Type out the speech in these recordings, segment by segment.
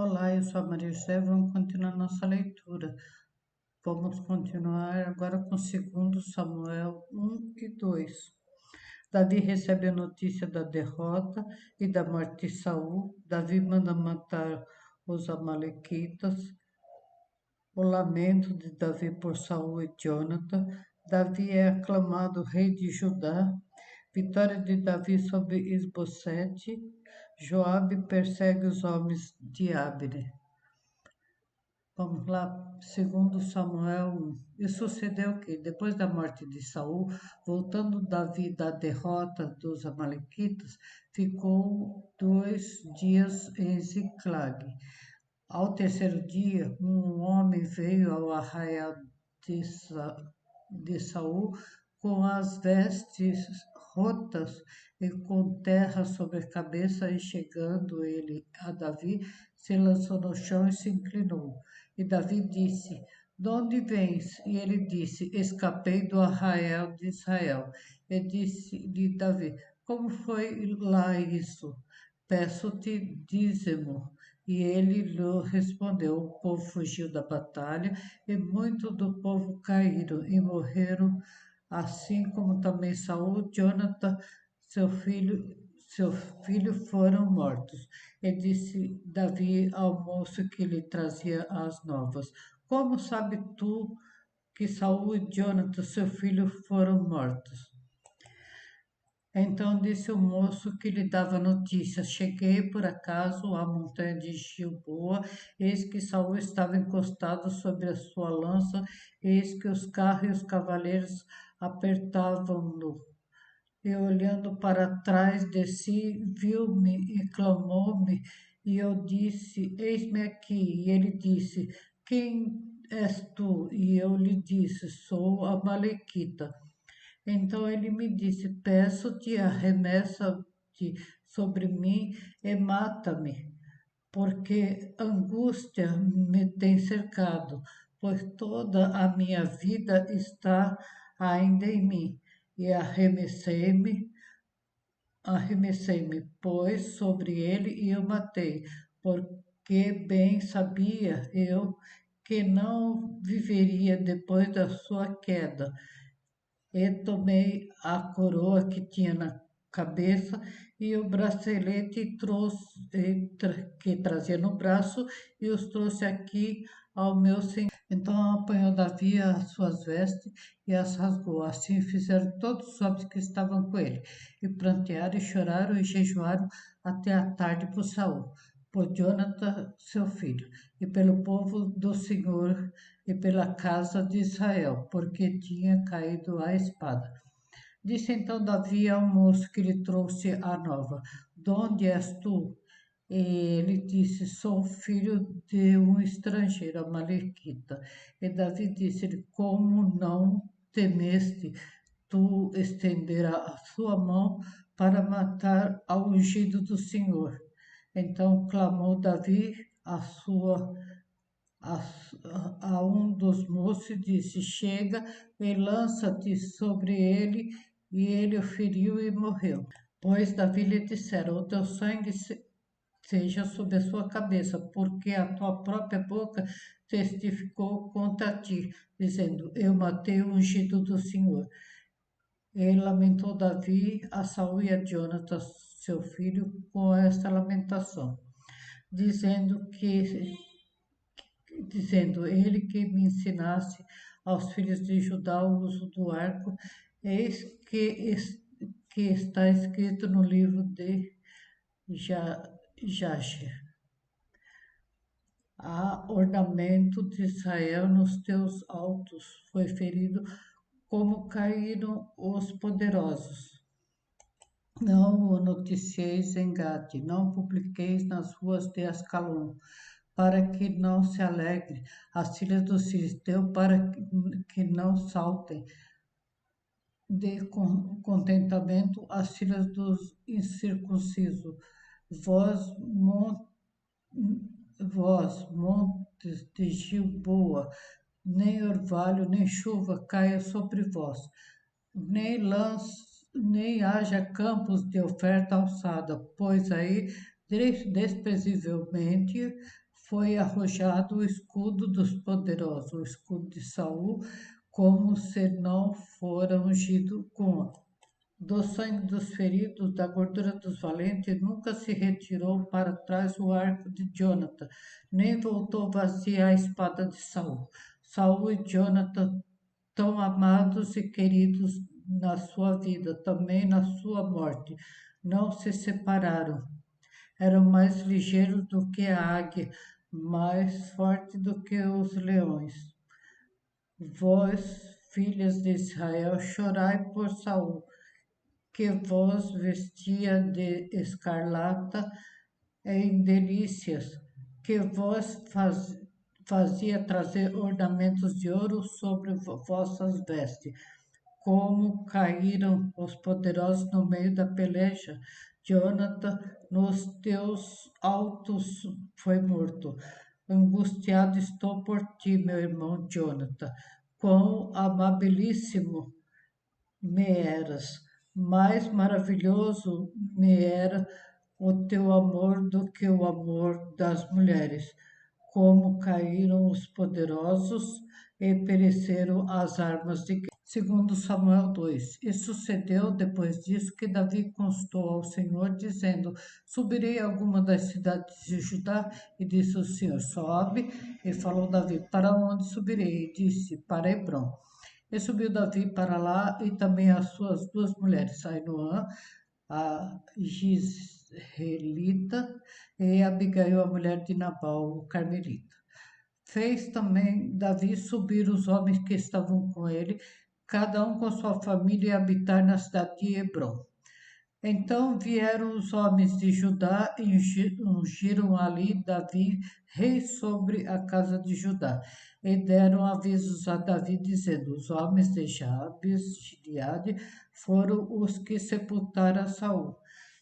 Olá, eu sou a Maria José, vamos continuar nossa leitura. Vamos continuar agora com 2 Samuel 1 e 2. Davi recebe a notícia da derrota e da morte de Saul. Davi manda matar os amalequitas. O lamento de Davi por Saul e Jonathan. Davi é aclamado rei de Judá. Vitória de Davi sobre Isbosete. Joabe persegue os homens de Abner. Vamos lá, segundo Samuel 1. E sucedeu que, depois da morte de Saul, voltando Davi da derrota dos amalequitas, ficou 2 dias em Ziclag. Ao terceiro dia, um homem veio ao arraial de, de Saul com as vestes rotas e com terra sobre a cabeça, e chegando ele a Davi, se lançou no chão e se inclinou. E Davi disse: De onde vens? E ele disse: Escapei do arraial de Israel. E disse-lhe Davi: Como foi lá isso? Peço-te dízimo. E ele lhe respondeu: O povo fugiu da batalha, e muito do povo caíram e morreram, assim como também Saul, Jonathan, seu filho, seu filho foram mortos. E disse Davi ao moço que lhe trazia as novas: Como sabe tu que Saul e Jonathan, seu filho, foram mortos? Então disse o moço que lhe dava notícias: Cheguei por acaso à montanha de Gilboa, eis que Saul estava encostado sobre a sua lança, eis que os carros e os cavaleiros apertavam-no. E olhando para trás de si, viu-me e clamou-me, e eu disse: Eis-me aqui. E ele disse: Quem és tu? E eu lhe disse: Sou a Malequita. Então ele me disse: Peço-te, arremessa-te sobre mim e mata-me, porque angústia me tem cercado, pois toda a minha vida está ainda em mim. E pois, sobre ele e o matei, porque bem sabia eu que não viveria depois da sua queda. E tomei a coroa que tinha na cabeça e o bracelete que trazia no braço, e os trouxe aqui ao meu senhor. Então apanhou Davi as suas vestes e as rasgou. Assim fizeram todos os homens que estavam com ele, e prantearam e choraram e jejuaram até a tarde por Saul, por Jonathan, seu filho, e pelo povo do Senhor e pela casa de Israel, porque tinha caído a espada. Disse então Davi ao moço que lhe trouxe a nova: De onde és tu? E ele disse: Sou filho de um estrangeiro, amalequita. E Davi disse-lhe: Como não temeste tu estender a sua mão para matar ao ungido do Senhor? Então clamou Davi a, a um dos moços e disse: Chega e lança-te sobre ele. E ele o feriu e morreu. Pois Davi lhe dissera: O teu sangue seja sobre a sua cabeça, porque a tua própria boca testificou contra ti, dizendo: Eu matei o ungido do Senhor. E lamentou Davi a Saul e a Jonathan, seu filho, com esta lamentação, dizendo ele que me ensinasse aos filhos de Judá o uso do arco. Eis que está escrito no livro de Jasher: Há ornamento de Israel nos teus altos, foi ferido como caíram os poderosos. Não o noticieis em Gate, não publiqueis nas ruas de Ascalon, para que não se alegre as filhas dos filisteus, para que não saltem de contentamento as filhas dos incircuncisos. Vós, montes de Gilboa, nem orvalho, nem chuva caia sobre vós, nem haja campos de oferta alçada, pois aí desprezivelmente foi arrojado o escudo dos poderosos, o escudo de Saul, como se não fora ungido com do sangue dos feridos, da gordura dos valentes, nunca se retirou para trás o arco de Jonathan, nem voltou vazia a espada de Saul. Saul e Jonathan, tão amados e queridos na sua vida, também na sua morte, não se separaram. Eram mais ligeiros do que a águia, mais fortes do que os leões. Vós, filhas de Israel, chorai por Saul, que vos vestia de escarlata em delícias, que vos fazia trazer ornamentos de ouro sobre vossas vestes. Como caíram os poderosos no meio da peleja, Jonathan, nos teus altos foi morto. Angustiado estou por ti, meu irmão Jonathan. Quão amabilíssimo me eras, mais maravilhoso me era o teu amor do que o amor das mulheres. Como caíram os poderosos e pereceram as armas de guerra. Segundo Samuel 2. E sucedeu depois disso que Davi constou ao Senhor, dizendo: Subirei a alguma das cidades de Judá? E disse o Senhor: Sobe. E falou Davi: Para onde subirei? E disse: Para Hebrom. E subiu Davi para lá e também as suas duas mulheres, Ainoã, a Gisrelita, e Abigail, a mulher de Nabal, o carmelita. Fez também Davi subir os homens que estavam com ele, cada um com sua família, e habitar na cidade de Hebrom. Então vieram os homens de Judá e ungiram ali Davi rei sobre a casa de Judá. E deram avisos a Davi, dizendo: Os homens de Jabes, Gileade, foram os que sepultaram Saul.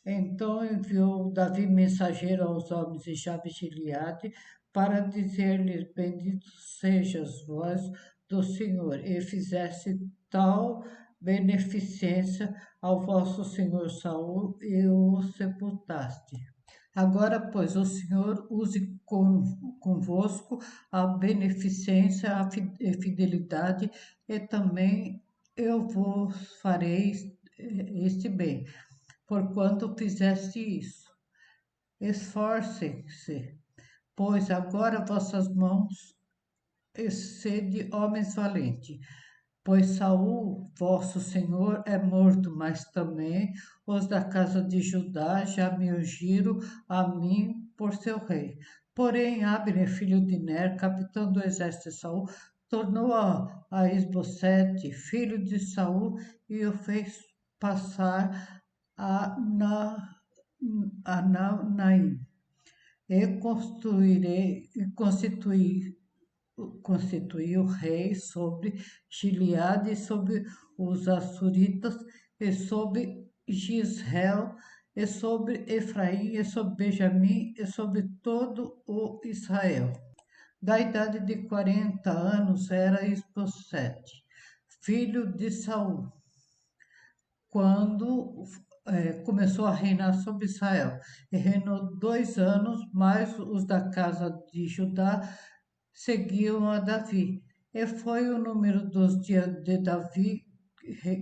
Então enviou Davi mensageiro aos homens de Jabes, Gileade, para dizer-lhes: Bendito sejas vós do Senhor, e fizesse tal beneficência ao vosso senhor Saul e o sepultaste. Agora, pois, o Senhor use convosco a beneficência, a fidelidade, e também eu vos farei este bem, porquanto fizeste isso. Esforcem-se, pois agora vossas mãos, e sede homens valentes. Pois Saul, vosso senhor, é morto, mas também os da casa de Judá já me ungiram a mim por seu rei. Porém, Abner, filho de Ner, capitão do exército de Saul, tornou a Isbosete, filho de Saul, e o fez passar a, Naim. E constituiu rei sobre Gileade, sobre os Assuritas, e sobre Gisrael, e sobre Efraim, e sobre Benjamim, e sobre todo o Israel. Da idade de 40 anos era Isbosete, filho de Saul, quando começou a reinar sobre Israel. E reinou 2 anos, mas os da casa de Judá seguiam a Davi. E foi o número dos dias de Davi,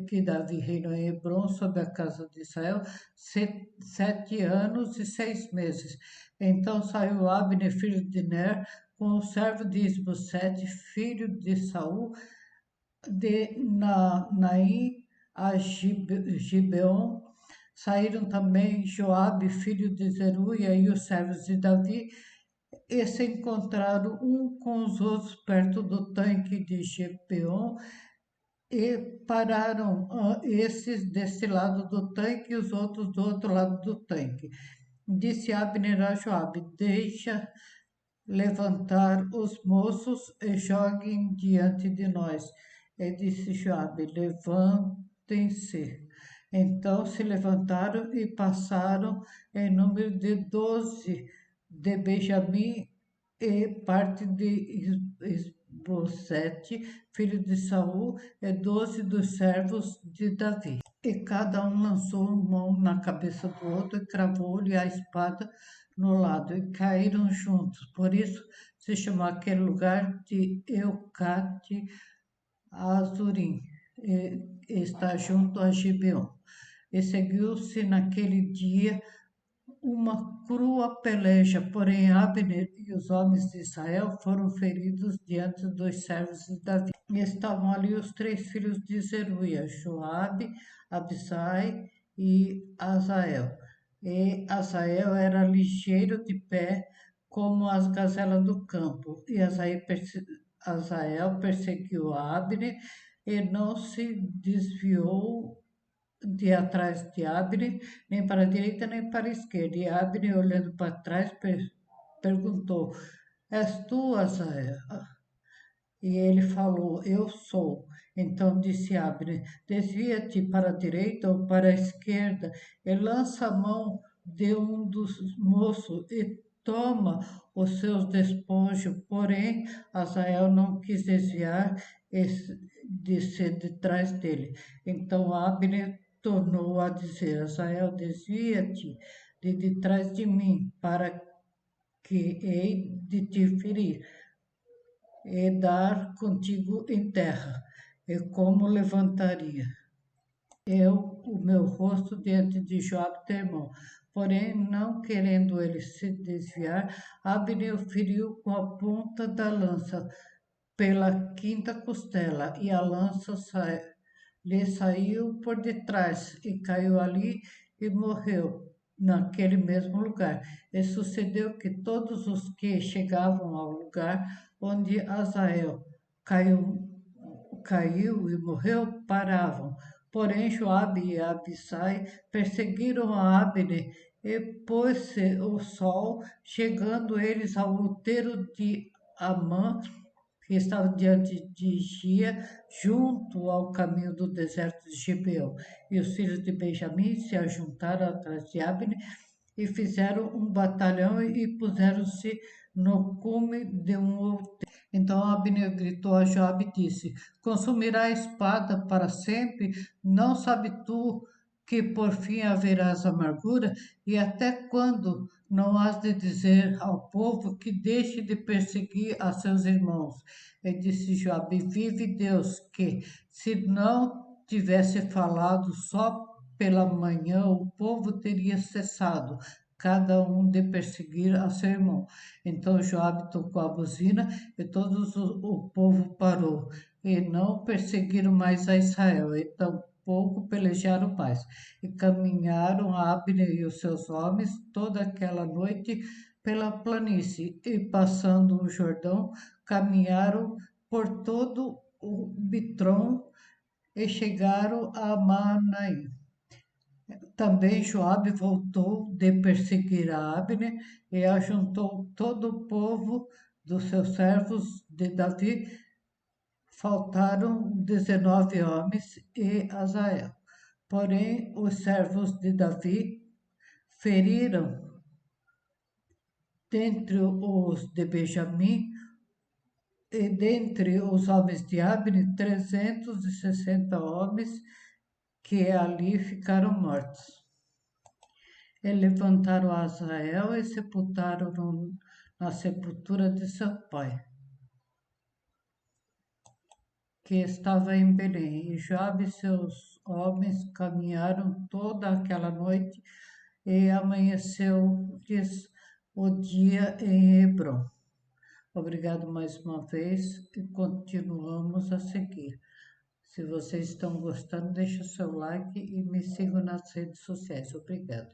que Davi reinou em Hebrom sobre a casa de Israel, 7 anos e 6 meses. Então saiu Abner, filho de Ner, com o servo de Isbosete, filho de Saul, de Naim a Gibeon. Saíram também Joabe, filho de Zeruia, e os servos de Davi, e se encontraram um com os outros perto do tanque de Gibeon, e pararam esses desse lado do tanque e os outros do outro lado do tanque. Disse Abner a Joabe: Deixa levantar os moços e joguem diante de nós. E disse Joabe: Levantem-se. Então se levantaram e passaram em número de 12 de Benjamim e parte de Isbosete, filho de Saul, e 12 dos servos de Davi. e cada um lançou mão na cabeça do outro e cravou-lhe a espada no lado, e caíram juntos. Por isso se chamou aquele lugar de Eucate Azurim, e está junto a Gibeon. E seguiu-se naquele dia uma crua peleja, porém Abner e os homens de Israel foram feridos diante dos servos de Davi. E estavam ali os três filhos de Zeruia, Joabe, Abisai e Azael. E Azael era ligeiro de pé, como as gazelas do campo. E Azael perseguiu Abner e não se desviou de atrás de Abner, nem para a direita nem para a esquerda. E Abner, olhando para trás, perguntou: És tu, Azael? E ele falou: Eu sou. Então disse Abner: Desvia-te para a direita ou para a esquerda, e lança a mão de um dos moços e toma os seus despojos. Porém, Azael não quis desviar de ser de trás dele. Então Abner tornou a dizer: Azael, desvia-te de trás de mim, para que hei de te ferir e dar contigo em terra. E como levantaria eu o meu rosto diante de Joabe teu irmão? Porém, não querendo ele se desviar, Abner o feriu com a ponta da lança pela quinta costela, e a lança lhe saiu por detrás, e caiu ali e morreu naquele mesmo lugar. E sucedeu que todos os que chegavam ao lugar onde Azael caiu, caiu e morreu, paravam. Porém, Joabe e Abissai perseguiram a Abner, e pôs-se o sol, chegando eles ao outeiro de Amã, que estava diante de Gia, junto ao caminho do deserto de Gibeão. E os filhos de Benjamim se ajuntaram atrás de Abner e fizeram um batalhão e puseram-se no cume de um outeiro. Então Abner gritou a Joabe e disse: Consumirá a espada para sempre? Não sabe tu que por fim haverás amargura? E até quando não has de dizer ao povo que deixe de perseguir a seus irmãos? E disse Joabe: Vive Deus, que se não tivesse falado só pela manhã, o povo teria cessado, cada um de perseguir a seu irmão. Então Joabe tocou a buzina e o povo parou, e não perseguiram mais a Israel, e tampouco pelejaram mais. E caminharam Abner e os seus homens toda aquela noite pela planície, e passando o Jordão, caminharam por todo o Bitrom e chegaram a Manaim. Também Joabe voltou de perseguir a Abner e ajuntou todo o povo dos seus servos de Davi. Faltaram 19 homens e Azael. Porém, os servos de Davi feriram dentre os de Benjamim e dentre os homens de Abner 360 homens que ali ficaram mortos. E levantaram Azael e sepultaram-no na sepultura de seu pai, que estava em Belém. E Joabe e seus homens caminharam toda aquela noite, e amanheceu-lhes o dia em Hebrom. Obrigado mais uma vez e continuamos a seguir. Se vocês estão gostando, deixa seu like e me sigam nas redes sociais. Obrigado.